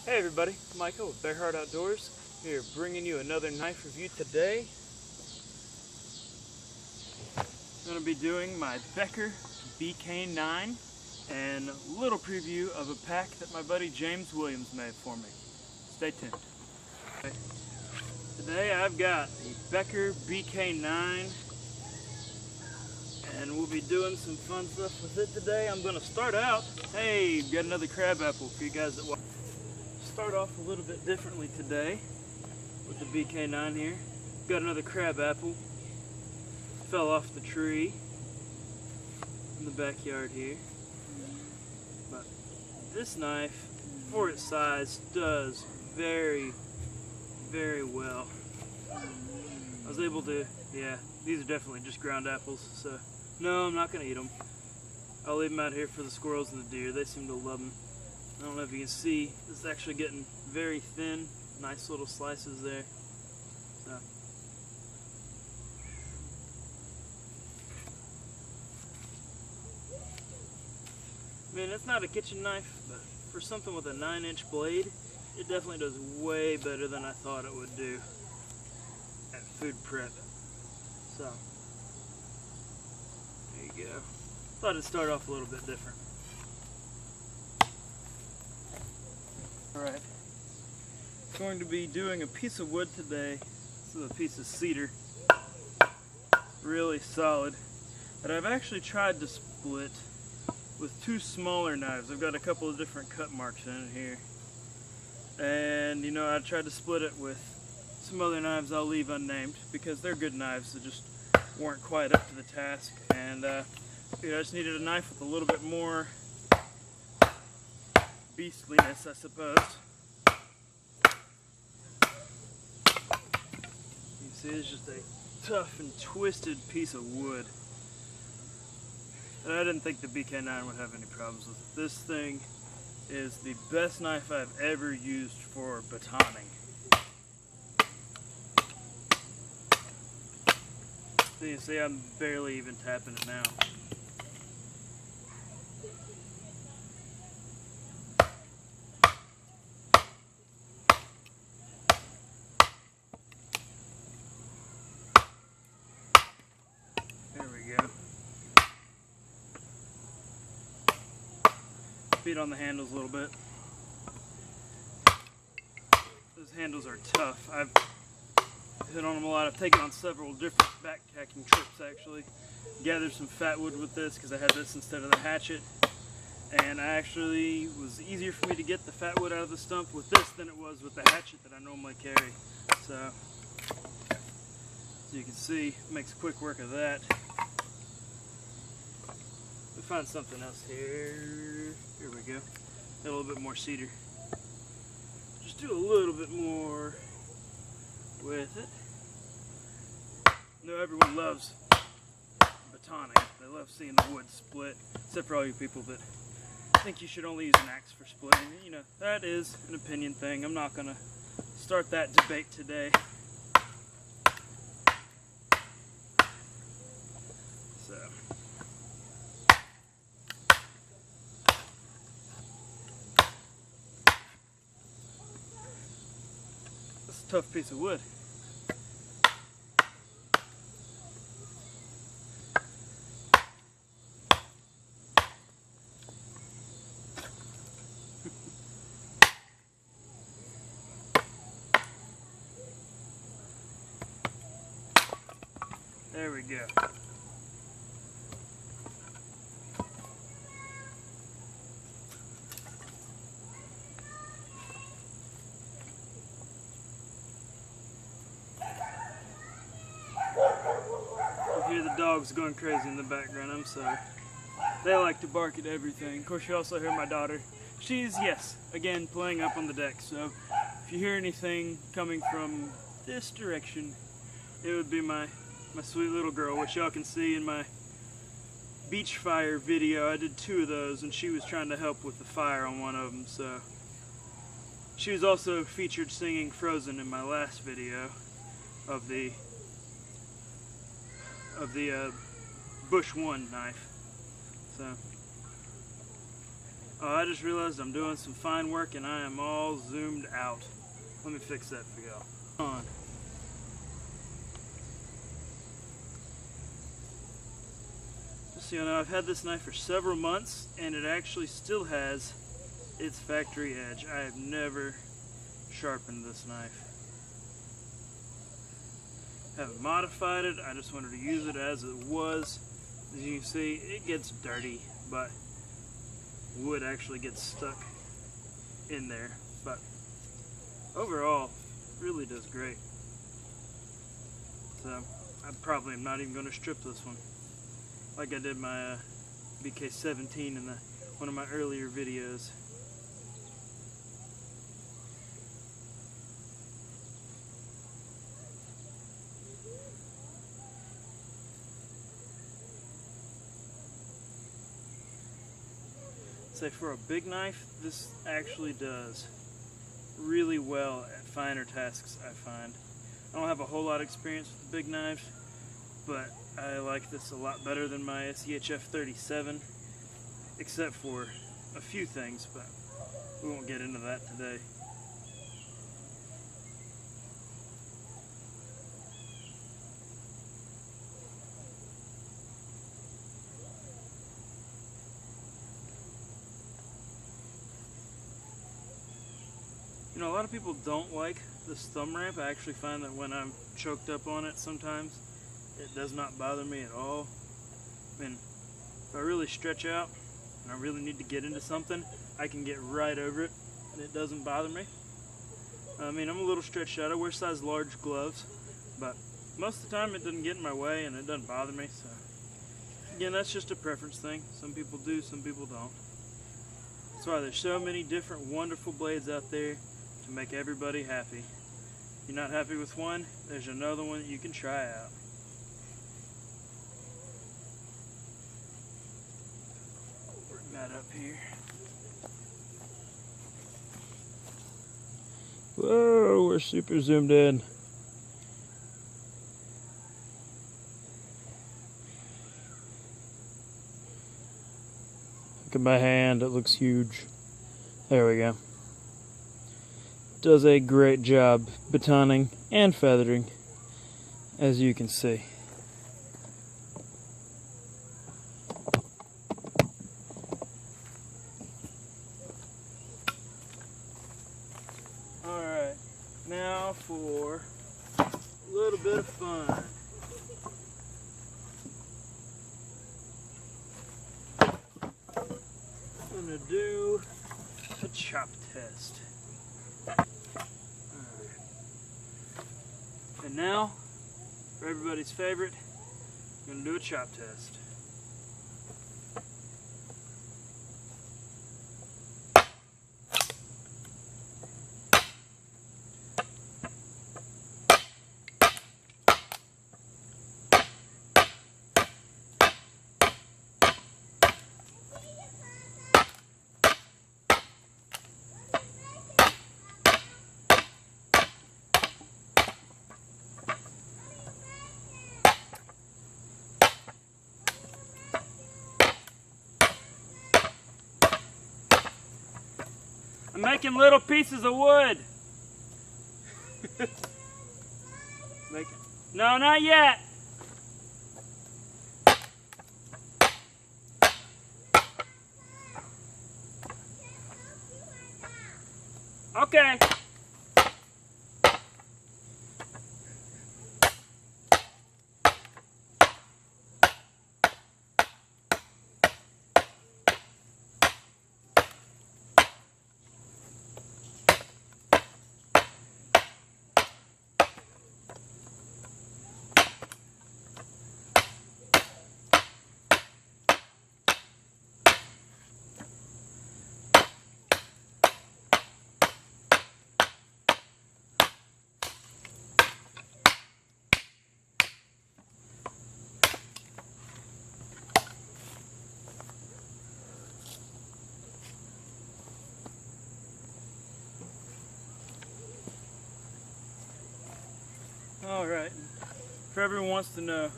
Hey everybody, Michael with Bear Heart Outdoors here, bringing you another knife review today. I'm going to be doing my Becker BK9 and a little preview of a pack that my buddy James Williams made for me. Stay tuned. Today I've got the Becker BK9 and we'll be doing some fun stuff with it today. I'm going to start out, hey, got another crab apple for you guys that watch. Start off a little bit differently today with the BK9 here. Got another crab apple. Fell off the tree in the backyard here. But this knife, for its size, does very, very well. I was able to, yeah, these are definitely just ground apples, so no, I'm not going to eat them. I'll leave them out here for the squirrels and the deer. They seem to love them. I don't know if you can see, it's actually getting very thin, nice little slices there. So. I mean, it's not a kitchen knife, but for something with a 9-inch blade, it definitely does way better than I thought it would do at food prep. So, there you go. Thought it'd start off a little bit different. Alright, going to be doing a piece of wood today. This is a piece of cedar, really solid, that I've actually tried to split with two smaller knives. I've got a couple of different cut marks in it here. And you know, I tried to split it with some other knives I'll leave unnamed because they're good knives that just weren't quite up to the task. And I just needed a knife with a little bit more beastliness, I suppose. You can see it's just a tough and twisted piece of wood. And I didn't think the BK9 would have any problems with it. This thing is the best knife I've ever used for batoning. So you see I'm barely even tapping it now. There we go. Beat on the handles a little bit. Those handles are tough. I've hit on them a lot. I've taken on several different backpacking trips actually. Gathered some fat wood with this because I had this instead of the hatchet. And it was easier for me to get the fat wood out of the stump with this than it was with the hatchet that I normally carry. So, as you can see, makes quick work of that. We find something else here. Here we go. Got a little bit more cedar. Just do a little bit more with it. I know everyone loves batoning. They love seeing the wood split, except for all you people that think you should only use an axe for splitting. You know, that is an opinion thing. I'm not going to start that debate today. So. That's a tough piece of wood. There we go. You hear the dogs going crazy in the background, I'm sorry. They like to bark at everything. Of course, you also hear my daughter. She's, yes, again, playing up on the deck. So if you hear anything coming from this direction, it would be my sweet little girl, which y'all can see in my beach fire video. I did 2 of those, and she was trying to help with the fire on one of them. So she was also featured singing Frozen in my last video of the Bush 1 knife. So Oh, I just realized I'm doing some fine work and I am all zoomed out. Let me fix that for y'all. On. Just so you know, I've had this knife for several months and it actually still has its factory edge. I have never sharpened this knife. Haven't modified it, I just wanted to use it as it was. As you can see, it gets dirty, but wood actually gets stuck in there. But overall, really does great. So I probably am not even going to strip this one, like I did my BK17 in one of my earlier videos. Say for a big knife, this actually does really well at finer tasks, I find. I don't have a whole lot of experience with the big knives, but I like this a lot better than my SEHF 37, except for a few things, but we won't get into that today. You know, a lot of people don't like this thumb ramp. I actually find that when I'm choked up on it sometimes, it does not bother me at all. I mean, if I really stretch out and I really need to get into something, I can get right over it and it doesn't bother me. I mean, I'm a little stretched out. I wear size large gloves, but most of the time it doesn't get in my way and it doesn't bother me. So again, that's just a preference thing. Some people do, some people don't. That's why there's so many different wonderful blades out there to make everybody happy. If you're not happy with one, there's another one that you can try out. Bring that up here. Whoa, we're super zoomed in. Look at my hand, it looks huge. There we go. Does a great job batoning and feathering, as you can see. Alright, now for a little bit of fun. I'm going to do a chop test. And now, for everybody's favorite, I'm going to do a chop test. I'm making little pieces of wood. No, not yet. Okay. Alright, for everyone wants to know,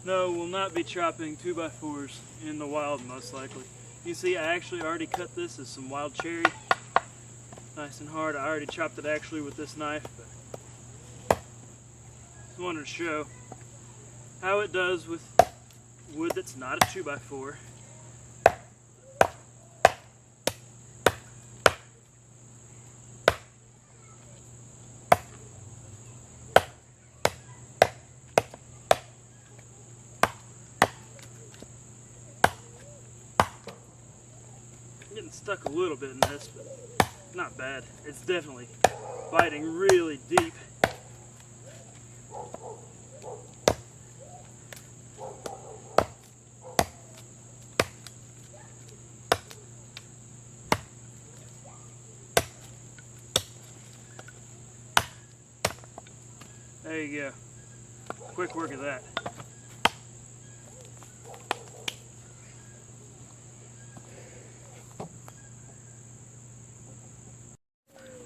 no, we'll not be chopping 2x4s in the wild most likely. You see I actually already cut this as some wild cherry. Nice and hard. I already chopped it actually with this knife. But just wanted to show how it does with wood that's not a 2x4. Getting stuck a little bit in this, but not bad. It's definitely biting really deep. There you go. Quick work of that.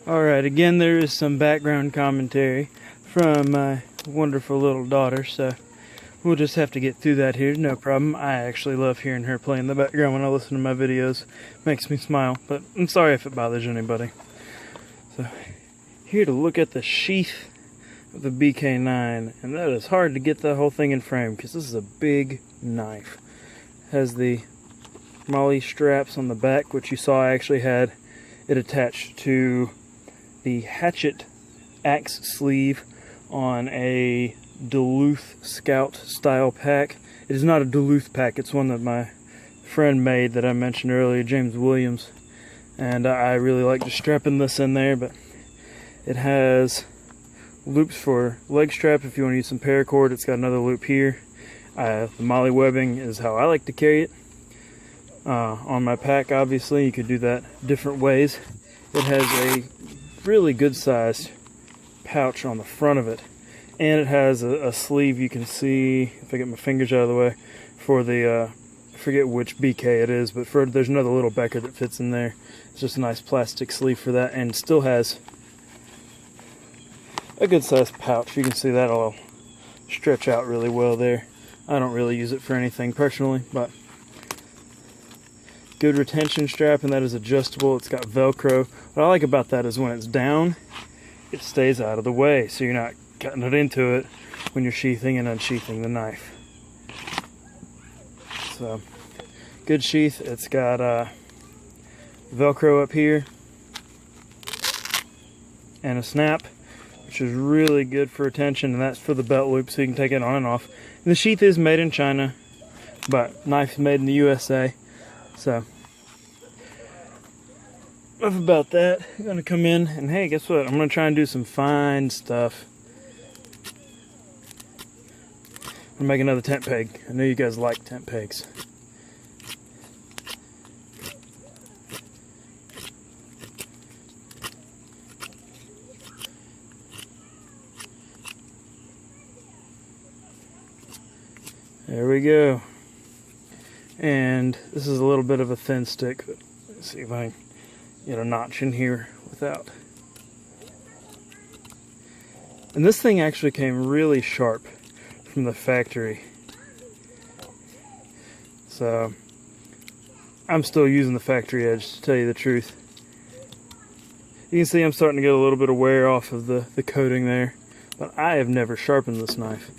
Alright, again there is some background commentary from my wonderful little daughter, so we'll just have to get through that here, no problem. I actually love hearing her play in the background when I listen to my videos. Makes me smile, but I'm sorry if it bothers anybody. So, here to look at the sheath of the BK9, and that is hard to get the whole thing in frame because this is a big knife. It has the MOLLE straps on the back, which you saw I actually had it attached to the hatchet axe sleeve on a Duluth Scout style pack. It is not a Duluth pack, it's one that my friend made that I mentioned earlier, James Williams, and I really like just strapping this in there. But it has loops for leg strap if you want to use some paracord. It's got another loop here. The MOLLE webbing is how I like to carry it on my pack. Obviously you could do that different ways. It has a really good sized pouch on the front of it, and it has a sleeve you can see, if I get my fingers out of the way, for the I forget which BK it is, but there's another little Becker that fits in there. It's just a nice plastic sleeve for that, and still has a good sized pouch. You can see that'll stretch out really well there. I don't really use it for anything personally, but good retention strap, and that is adjustable. It's got Velcro. What I like about that is when it's down, it stays out of the way, so you're not cutting it into it when you're sheathing and unsheathing the knife. So, good sheath. It's got Velcro up here and a snap, which is really good for retention, and that's for the belt loop, so you can take it on and off. And the sheath is made in China, but knife's made in the USA. So, enough about that. I'm going to come in, and hey, guess what? I'm going to try and do some fine stuff. I'm going to make another tent peg. I know you guys like tent pegs. There we go. And this is a little bit of a thin stick, but let's see if I can get a notch in here without. And this thing actually came really sharp from the factory. So I'm still using the factory edge, to tell you the truth. You can see I'm starting to get a little bit of wear off of the coating there, but I have never sharpened this knife.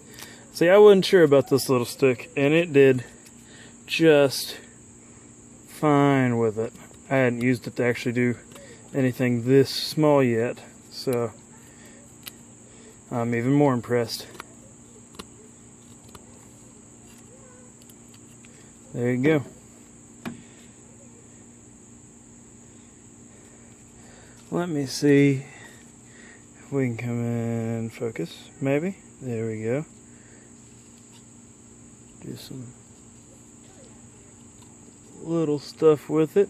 See, I wasn't sure about this little stick, and it did just fine with it. I hadn't used it to actually do anything this small yet, so I'm even more impressed. There you go. Let me see if we can come in focus, maybe. There we go. Do some little stuff with it.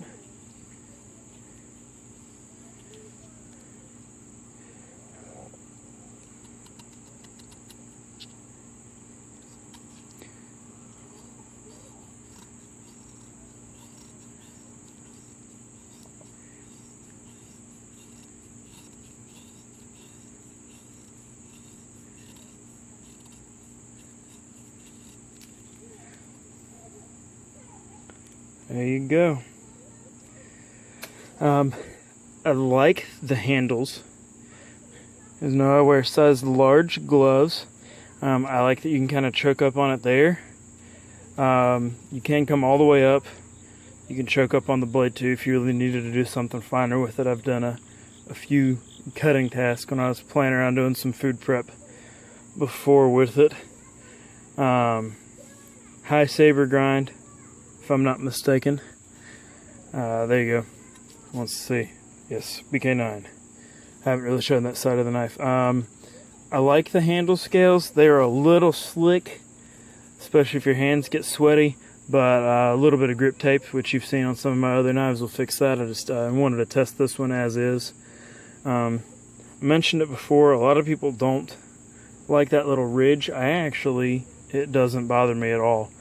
There you go. I like the handles. As now I wear size large gloves. I like that you can kind of choke up on it there. You can come all the way up. You can choke up on the blade too if you really needed to do something finer with it. I've done a few cutting tasks when I was playing around doing some food prep before with it. High saber grind, if I'm not mistaken. There you go. Let's see. Yes, BK9. I haven't really shown that side of the knife. I like the handle scales. They are a little slick, especially if your hands get sweaty, but a little bit of grip tape, which you've seen on some of my other knives, will fix that. I just wanted to test this one as is. I mentioned it before, a lot of people don't like that little ridge. It doesn't bother me at all.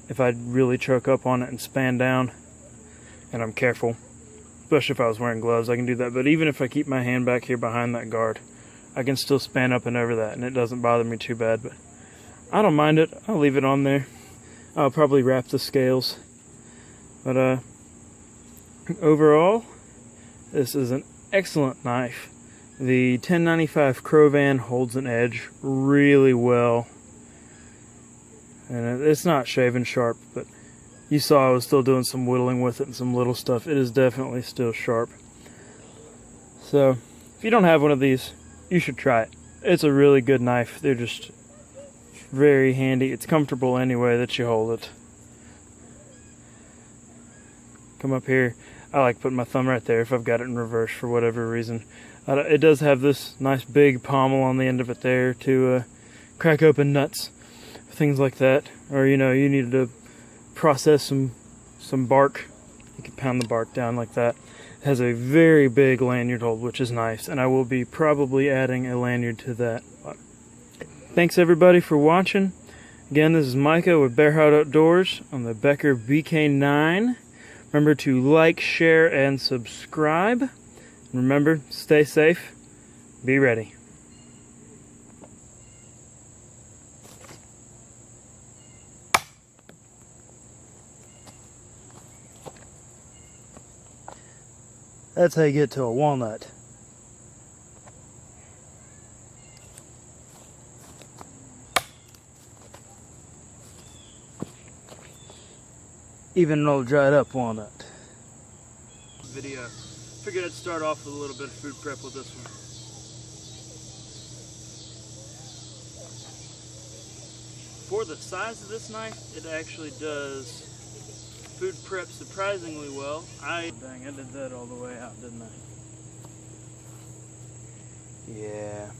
If I really choke up on it and span down, and I'm careful, especially if I was wearing gloves, I can do that. But even if I keep my hand back here behind that guard, I can still span up and over that, and it doesn't bother me too bad. But I don't mind it. I'll leave it on there. I'll probably wrap the scales. But overall, this is an excellent knife. The 1095 Crovan holds an edge really well. And it's not shaven sharp, but you saw I was still doing some whittling with it and some little stuff. It is definitely still sharp. So, if you don't have one of these, you should try it. It's a really good knife. They're just very handy. It's comfortable anyway that you hold it. Come up here. I like putting my thumb right there if I've got it in reverse for whatever reason. It does have this nice big pommel on the end of it there to crack open nuts, things like that. Or, you needed to process some bark. You can pound the bark down like that. It has a very big lanyard hold, which is nice, and I will be probably adding a lanyard to that. Thanks everybody for watching. Again, this is Micah with Bear Hut Outdoors on the Becker BK9. Remember to like, share, and subscribe. Remember, stay safe, be ready. That's how you get to a walnut. Even an old dried up walnut. Video. Figured I'd start off with a little bit of food prep with this one. For the size of this knife, it actually does food prep surprisingly well. Dang, I did that all the way out, didn't I? Yeah.